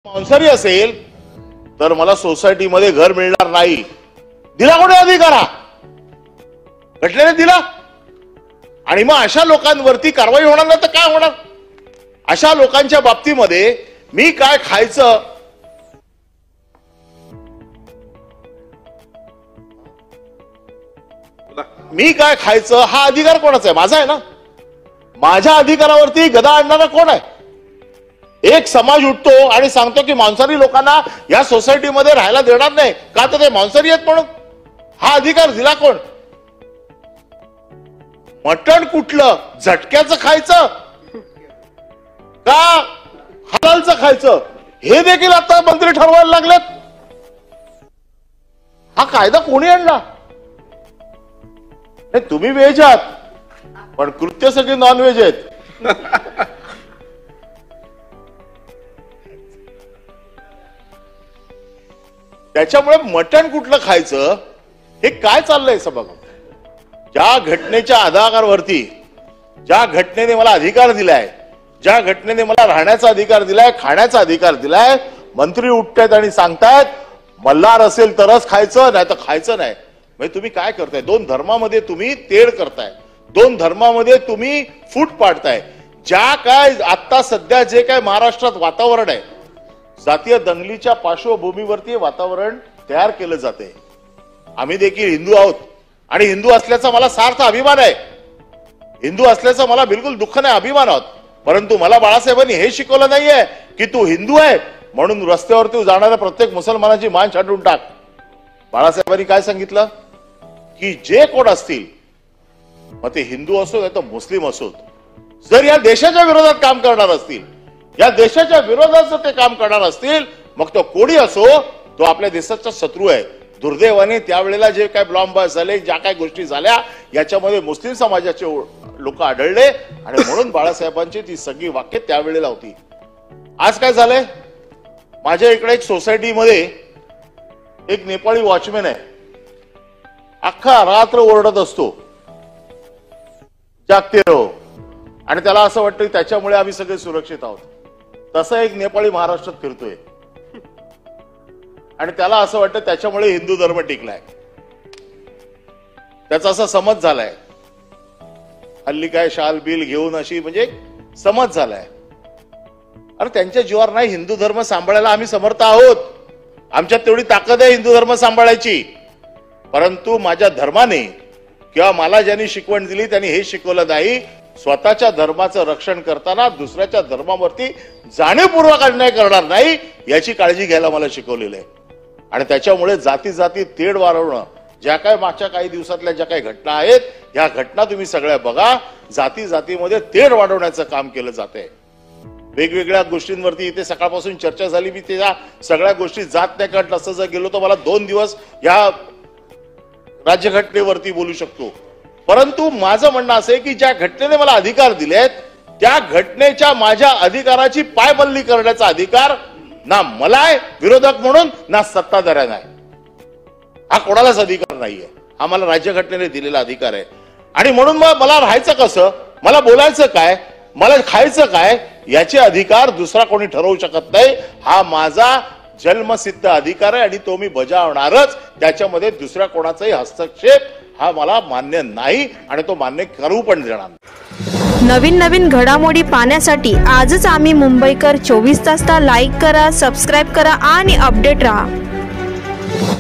मांसाहारी असेल तर मला सोसायटीमध्ये घर मिळणार नाही, दिला कोणी अधिकार? घटनेने दिला. आणि मग अशा लोकांवरती कारवाई होणार नाही तर काय होणार? अशा लोकांच्या बाबतीमध्ये मी काय खायचं, मी काय खायचं हा अधिकार कोणाचा आहे? माझा आहे ना. माझ्या अधिकारावरती गदा आणणारा कोण आहे? एक समाज उठतो आणि सांगतो की मांसाहारी लोकांना या सोसायटीमध्ये राहायला देणार नाही का, तर ते मांसाहारी आहेत म्हणून. हा अधिकार दिला कोण? मटण कुठलं, झटक्याचं खायचं का हलालचं खायचं हे देखील आता मंत्री ठरवायला लागलेत. हा कायदा कोणी आणला? तुम्ही व्हेज आहात पण कृत्य सगळी नॉन व्हेज आहेत. त्याच्यामुळे मटण कुठलं खायचं हे काय चाललंय बघा. ज्या घटनेच्या आधारावरती, ज्या घटनेने मला अधिकार दिलाय, ज्या घटनेने मला राहण्याचा अधिकार दिलाय, खाण्याचा अधिकार दिलाय, मंत्री उठतायत आणि सांगतायत मल्हार असेल तरच खायचं, नाही तर खायचं नाही. म्हणजे तुम्ही काय करताय? दोन धर्मामध्ये तुम्ही तेढ करताय, दोन धर्मामध्ये तुम्ही फूट पाडताय. ज्या काय आता सध्या जे काय महाराष्ट्रात वातावरण आहे, जातीय दंगलीच्या पार्श्वभूमीवरती वातावरण तयार केलं जाते. आम्ही देखील हिंदू आहोत आणि हिंदू असल्याचा मला सार्थ अभिमान आहे. हिंदू असल्याचा मला बिलकुल दुःख नाही, अभिमान आहोत. परंतु मला बाळासाहेबांनी हे शिकवलं नाहीये की तू हिंदू आहे म्हणून रस्त्यावरती जाणाऱ्या प्रत्येक मुसलमानाची मान छाटून टाक. बाळासाहेबांनी काय सांगितलं की जे कोण असतील, मग ते हिंदू असो नाही तर मुस्लिम असोत, जर या देशाच्या विरोधात काम करणार असतील, या देशाच्या विरोधात जर ते काम करणार असतील, मग तो कोणी असो, तो आपल्या देशाचा शत्रू आहे. दुर्दैवाने त्यावेळेला जे काय बॉम्ब झाले, ज्या काय गोष्टी झाल्या, याच्यामध्ये मुस्लिम समाजाचे लोक आढळले आणि म्हणून बाळासाहेबांची ती सगळी वाक्य त्यावेळेला होती. आज काय झालंय? माझ्या इकडे एक सोसायटीमध्ये एक नेपाळी वॉचमॅन आहे, अख्खा रात्र ओरडत असतो, जागते रहो, आणि त्याला असं वाटतं की त्याच्यामुळे आम्ही सगळे सुरक्षित आहोत. तसं एक नेपाळी महाराष्ट्रात फिरतोय आणि त्याला असं वाटतं त्याच्यामुळे हिंदू धर्म टिकलाय. त्याचा असा समज झालाय. हल्ली काय शाल बिल घेऊन अशी म्हणजे समज झालाय. अरे त्यांच्या जीवावर नाही, हिंदू धर्म सांभाळायला आम्ही समर्थ आहोत, आमच्यात तेवढी ताकद आहे हिंदू धर्म सांभाळायची. परंतु माझ्या धर्माने किंवा मला ज्यांनी शिकवण दिली त्यांनी हे शिकवलं नाही, स्वतःच्या धर्माचं रक्षण करताना दुसऱ्याच्या धर्मावरती जाणीवपूर्वक अन्याय करणार नाही याची काळजी घ्यायला मला शिकवलेलं आहे. आणि त्याच्यामुळे जाती जाती तेढ वाढवणं, ज्या काय मागच्या काही दिवसातल्या ज्या काही घटना आहेत, ह्या घटना तुम्ही सगळ्या बघा, जाती जातीमध्ये तेढ वाढवण्याचं काम केलं जाते. वेगवेगळ्या गोष्टींवरती इथे सकाळपासून चर्चा झाली. मी त्या सगळ्या गोष्टी जात नाही, कारण तसं जर गेलो तर मला 2 दिवस या राज्यघटनेवरती बोलू शकतो. परंतु माझं म्हणणं असं आहे की ज्या घटनेने मला अधिकार दिलेत, त्या घटनेच्या माझ्या अधिकाराची पायमल्ली करण्याचा अधिकार ना मला आहे विरोधक म्हणून, ना सत्ताधाऱ्यांना आहे. हा कोणालाच अधिकार नाहीये, हा मला राज्यघटनेने दिलेला अधिकार आहे. आणि म्हणून मग मला राहायचं कसं, मला बोलायचं काय, मला खायचं काय, याचे अधिकार दुसरा कोणी ठरवू शकत नाही. हा माझा जन्मसिद्ध अधिकार आहे आणि तो मी बजावणारच. त्याच्यामध्ये दुसऱ्या कोणाचाही हस्तक्षेप हा मला मान्य नाही आणि तो मान्य करू पण देणार नाही. नवीन घडामोडी पाहण्यासाठी आजच आम्ही मुंबईकर 24 तासला लाईक करा, सबस्क्राईब करा आणि अपडेट रहा.